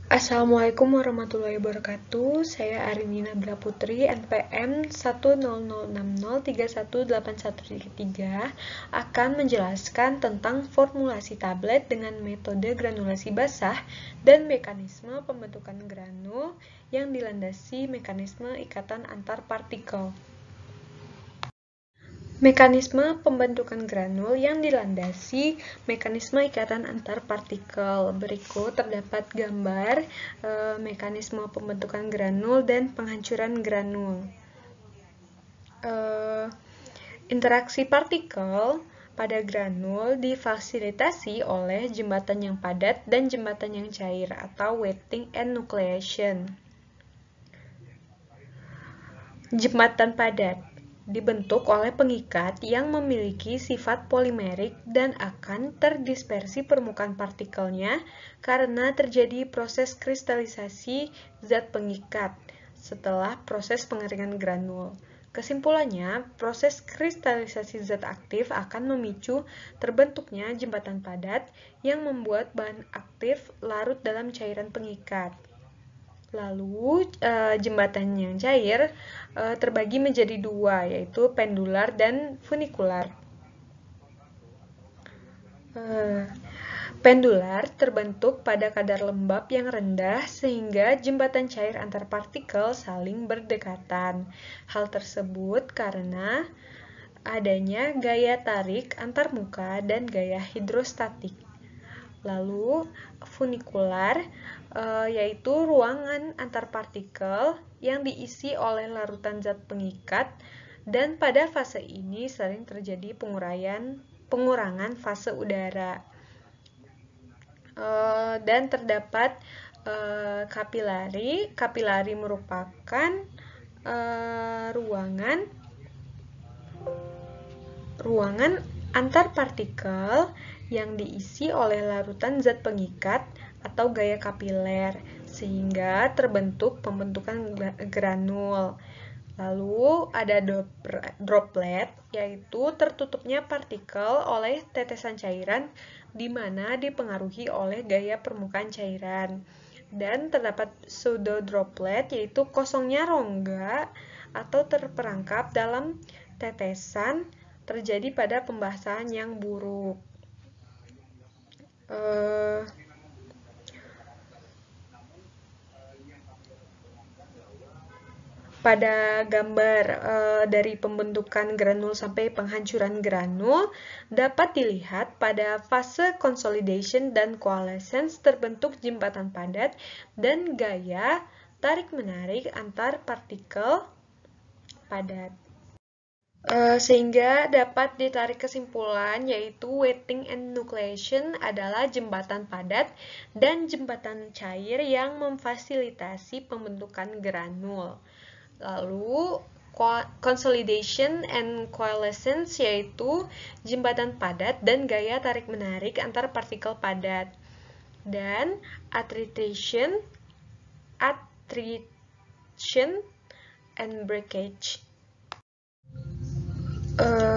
Assalamualaikum warahmatullahi wabarakatuh. Saya Arini Nabila Putri, NPM 10060631813 akan menjelaskan tentang formulasi tablet dengan metode granulasi basah dan mekanisme pembentukan granul yang dilandasi mekanisme ikatan antar partikel. Mekanisme pembentukan granul yang dilandasi mekanisme ikatan antar partikel. Berikut terdapat gambar mekanisme pembentukan granul dan penghancuran granul. Interaksi partikel pada granul difasilitasi oleh jembatan yang padat dan jembatan yang cair atau wetting and nucleation. Jembatan padat dibentuk oleh pengikat yang memiliki sifat polimerik dan akan terdispersi permukaan partikelnya karena terjadi proses kristalisasi zat pengikat setelah proses pengeringan granul. Kesimpulannya, proses kristalisasi zat aktif akan memicu terbentuknya jembatan padat yang membuat bahan aktif larut dalam cairan pengikat. Lalu, jembatan yang cair terbagi menjadi dua, yaitu pendular dan funikular. Pendular terbentuk pada kadar lembab yang rendah sehingga jembatan cair antar partikel saling berdekatan. Hal tersebut karena adanya gaya tarik antarmuka dan gaya hidrostatik. Lalu funikular yaitu ruangan antar partikel yang diisi oleh larutan zat pengikat, dan pada fase ini sering terjadi pengurangan fase udara. Dan terdapat kapilari. Kapilari merupakan ruangan antar partikel yang diisi oleh larutan zat pengikat atau gaya kapiler, sehingga terbentuk pembentukan granul. Lalu ada droplet, yaitu tertutupnya partikel oleh tetesan cairan di mana dipengaruhi oleh gaya permukaan cairan. Dan terdapat pseudodroplet, yaitu kosongnya rongga atau terperangkap dalam tetesan terjadi pada pembasahan yang buruk. Pada gambar dari pembentukan granul sampai penghancuran granul dapat dilihat pada fase consolidation dan coalescence terbentuk jembatan padat dan gaya tarik-menarik antar partikel padat. Sehingga dapat ditarik kesimpulan yaitu wetting and nucleation adalah jembatan padat dan jembatan cair yang memfasilitasi pembentukan granul. Lalu consolidation and coalescence yaitu jembatan padat dan gaya tarik-menarik antar partikel padat. Dan attrition and breakage.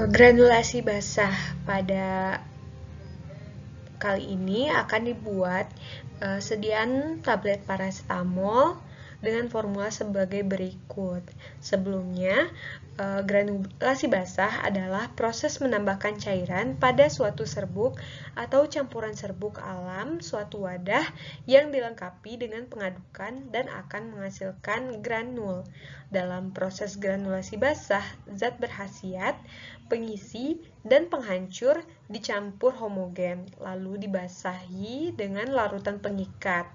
Granulasi basah pada kali ini akan dibuat sediaan tablet paracetamol dengan formula sebagai berikut. Sebelumnya, granulasi basah adalah proses menambahkan cairan pada suatu serbuk atau campuran serbuk alam suatu wadah yang dilengkapi dengan pengadukan dan akan menghasilkan granul. Dalam proses granulasi basah, zat berkhasiat, pengisi, dan penghancur dicampur homogen, lalu dibasahi dengan larutan pengikat.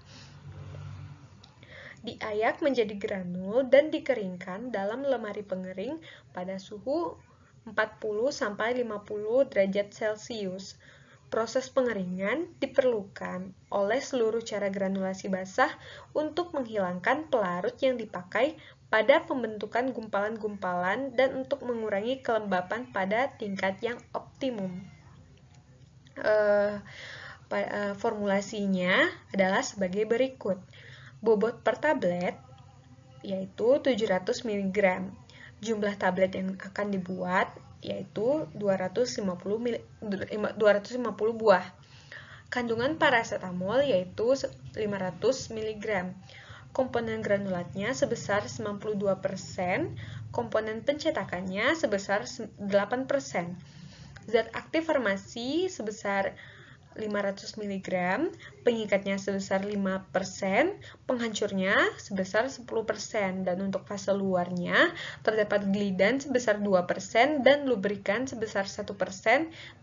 Diayak menjadi granul dan dikeringkan dalam lemari pengering pada suhu 40-50 derajat Celcius. Proses pengeringan diperlukan oleh seluruh cara granulasi basah untuk menghilangkan pelarut yang dipakai pada pembentukan gumpalan-gumpalan dan untuk mengurangi kelembapan pada tingkat yang optimum. Formulasinya adalah sebagai berikut. Bobot per tablet yaitu 700 mg. Jumlah tablet yang akan dibuat yaitu 250 buah. Kandungan parasetamol yaitu 500 mg. Komponen granulatnya sebesar 92%, komponen pencetakannya sebesar 8%. Zat aktif farmasi sebesar 500 mg, pengikatnya sebesar 5%, penghancurnya sebesar 10%, dan untuk fase luarnya terdapat glidan sebesar 2% dan lubrikan sebesar 1%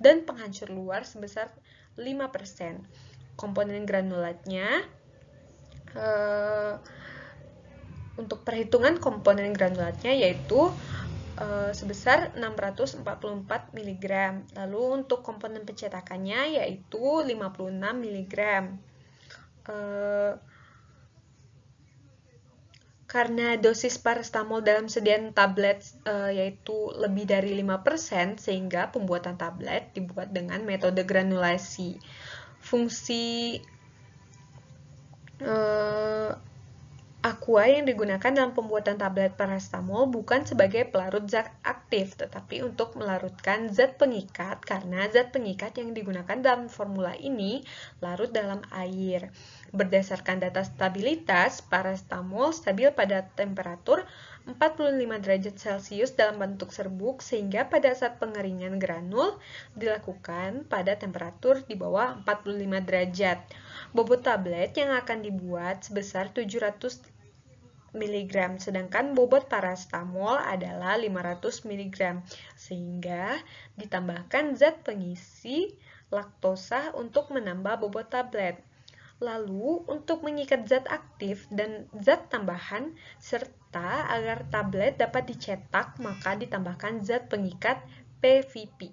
dan penghancur luar sebesar 5%. Komponen granulatnya, untuk perhitungan komponen granulatnya yaitu sebesar 644 mg. Lalu untuk komponen pencetakannya yaitu 56 mg. Karena dosis paracetamol dalam sediaan tablet yaitu lebih dari 5%, sehingga pembuatan tablet dibuat dengan metode granulasi. Fungsi aqua yang digunakan dalam pembuatan tablet paracetamol bukan sebagai pelarut zat aktif, tetapi untuk melarutkan zat pengikat, karena zat pengikat yang digunakan dalam formula ini larut dalam air. Berdasarkan data stabilitas, paracetamol stabil pada temperatur 45 derajat Celcius dalam bentuk serbuk, sehingga pada saat pengeringan granul dilakukan pada temperatur di bawah 45 derajat. Bobot tablet yang akan dibuat sebesar 700 mg, sedangkan bobot paracetamol adalah 500 mg, sehingga ditambahkan zat pengisi laktosa untuk menambah bobot tablet. Lalu, untuk mengikat zat aktif dan zat tambahan, serta agar tablet dapat dicetak, maka ditambahkan zat pengikat PVP.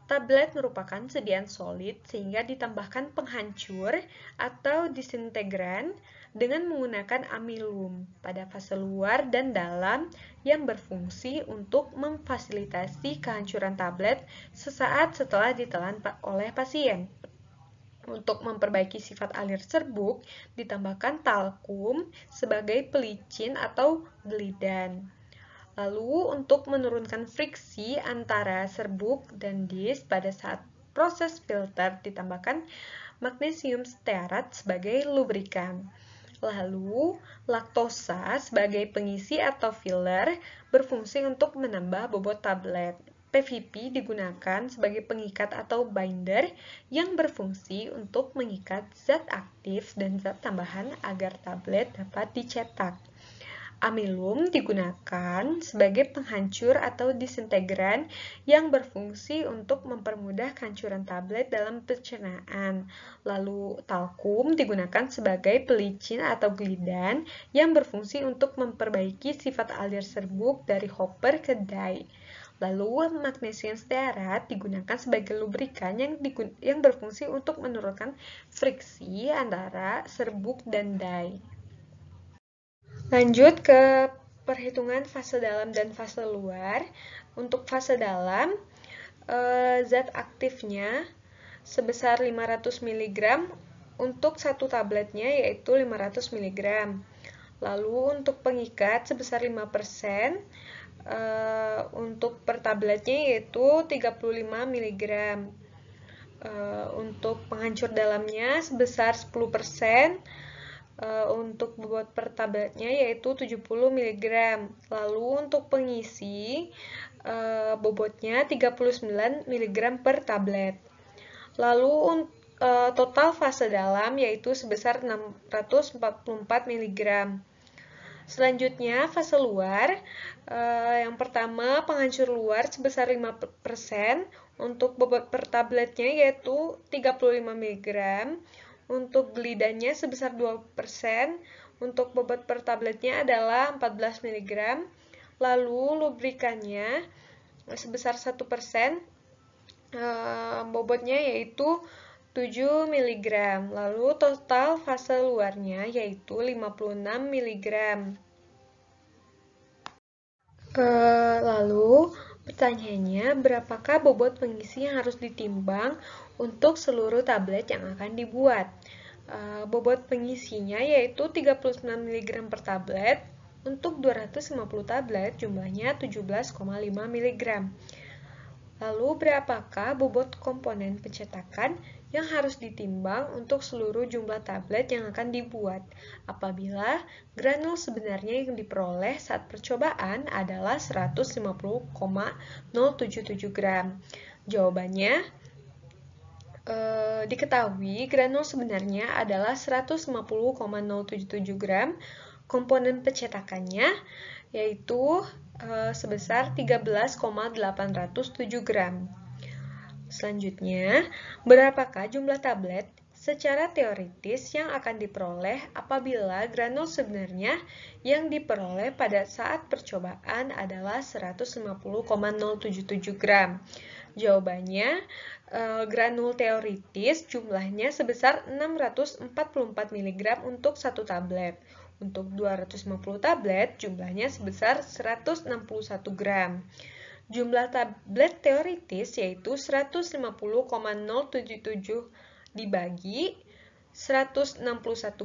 Tablet merupakan sediaan solid, sehingga ditambahkan penghancur atau disintegran dengan menggunakan amilum pada fase luar dan dalam yang berfungsi untuk memfasilitasi kehancuran tablet sesaat setelah ditelan oleh pasien. Untuk memperbaiki sifat alir serbuk, ditambahkan talkum sebagai pelicin atau glidan. Lalu, untuk menurunkan friksi antara serbuk dan disk pada saat proses filter, ditambahkan magnesium stearat sebagai lubrikan. Lalu, laktosa sebagai pengisi atau filler berfungsi untuk menambah bobot tablet. PVP digunakan sebagai pengikat atau binder yang berfungsi untuk mengikat zat aktif dan zat tambahan agar tablet dapat dicetak. Amilum digunakan sebagai penghancur atau disintegran yang berfungsi untuk mempermudah kehancuran tablet dalam pencernaan. Lalu, talkum digunakan sebagai pelicin atau glidan yang berfungsi untuk memperbaiki sifat alir serbuk dari hopper ke die. Lalu, magnesium stearat digunakan sebagai lubrikan yang berfungsi untuk menurunkan friksi antara serbuk dan die. Lanjut ke perhitungan fase dalam dan fase luar. Untuk fase dalam, zat aktifnya sebesar 500 mg untuk satu tabletnya, yaitu 500 mg. Lalu untuk pengikat sebesar 5%, untuk per tabletnya yaitu 35 mg. Untuk penghancur dalamnya sebesar 10%, untuk bobot per tabletnya yaitu 70 mg. Lalu untuk pengisi bobotnya 39 mg per tablet. Lalu total fase dalam yaitu sebesar 644 mg. Selanjutnya fase luar, yang pertama penghancur luar sebesar 5%, untuk bobot per tabletnya yaitu 35 mg. Untuk glidannya sebesar 2%, untuk bobot per tabletnya adalah 14 mg. Lalu lubrikannya sebesar 1%, bobotnya yaitu 7 mg. Lalu total fase luarnya yaitu 56 mg. Lalu pertanyaannya, berapakah bobot pengisi yang harus ditimbang untuk seluruh tablet yang akan dibuat? Bobot pengisinya yaitu 39 mg per tablet. Untuk 250 tablet jumlahnya 17,5 mg. Lalu berapakah bobot komponen pencetakan yang harus ditimbang untuk seluruh jumlah tablet yang akan dibuat apabila granul sebenarnya yang diperoleh saat percobaan adalah 150,077 gram. Jawabannya, diketahui granul sebenarnya adalah 150,077 gram. Komponen pencetakannya yaitu sebesar 13,807 gram. Selanjutnya, berapakah jumlah tablet secara teoritis yang akan diperoleh apabila granul sebenarnya yang diperoleh pada saat percobaan adalah 150,077 gram? Jawabannya, granul teoritis jumlahnya sebesar 644 mg untuk satu tablet. Untuk 250 tablet, jumlahnya sebesar 161 gram. Jumlah tablet teoritis yaitu 150,077 dibagi 161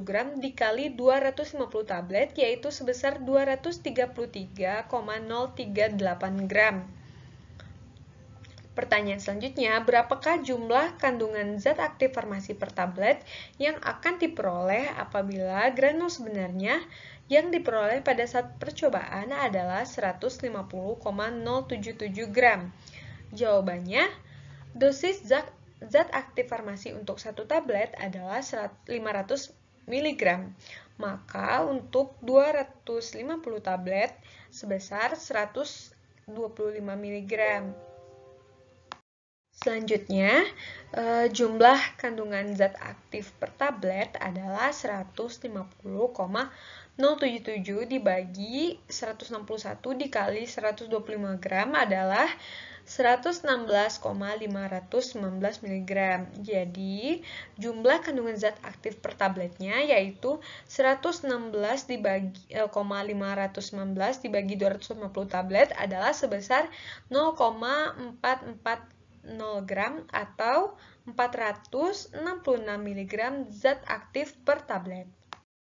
gram dikali 250 tablet yaitu sebesar 233,038 gram. Pertanyaan selanjutnya, berapakah jumlah kandungan zat aktif farmasi per tablet yang akan diperoleh apabila granul sebenarnya yang diperoleh pada saat percobaan adalah 150,077 gram? Jawabannya, dosis zat aktif farmasi untuk satu tablet adalah 500 mg. Maka untuk 250 tablet sebesar 125 mg. Selanjutnya, jumlah kandungan zat aktif per tablet adalah 150,077 dibagi 161 dikali 125 gram adalah 116,519 mg. Jadi, jumlah kandungan zat aktif per tabletnya yaitu 116 dibagi 519 dibagi 250 tablet adalah sebesar 0,440 gram atau 466 mg zat aktif per tablet.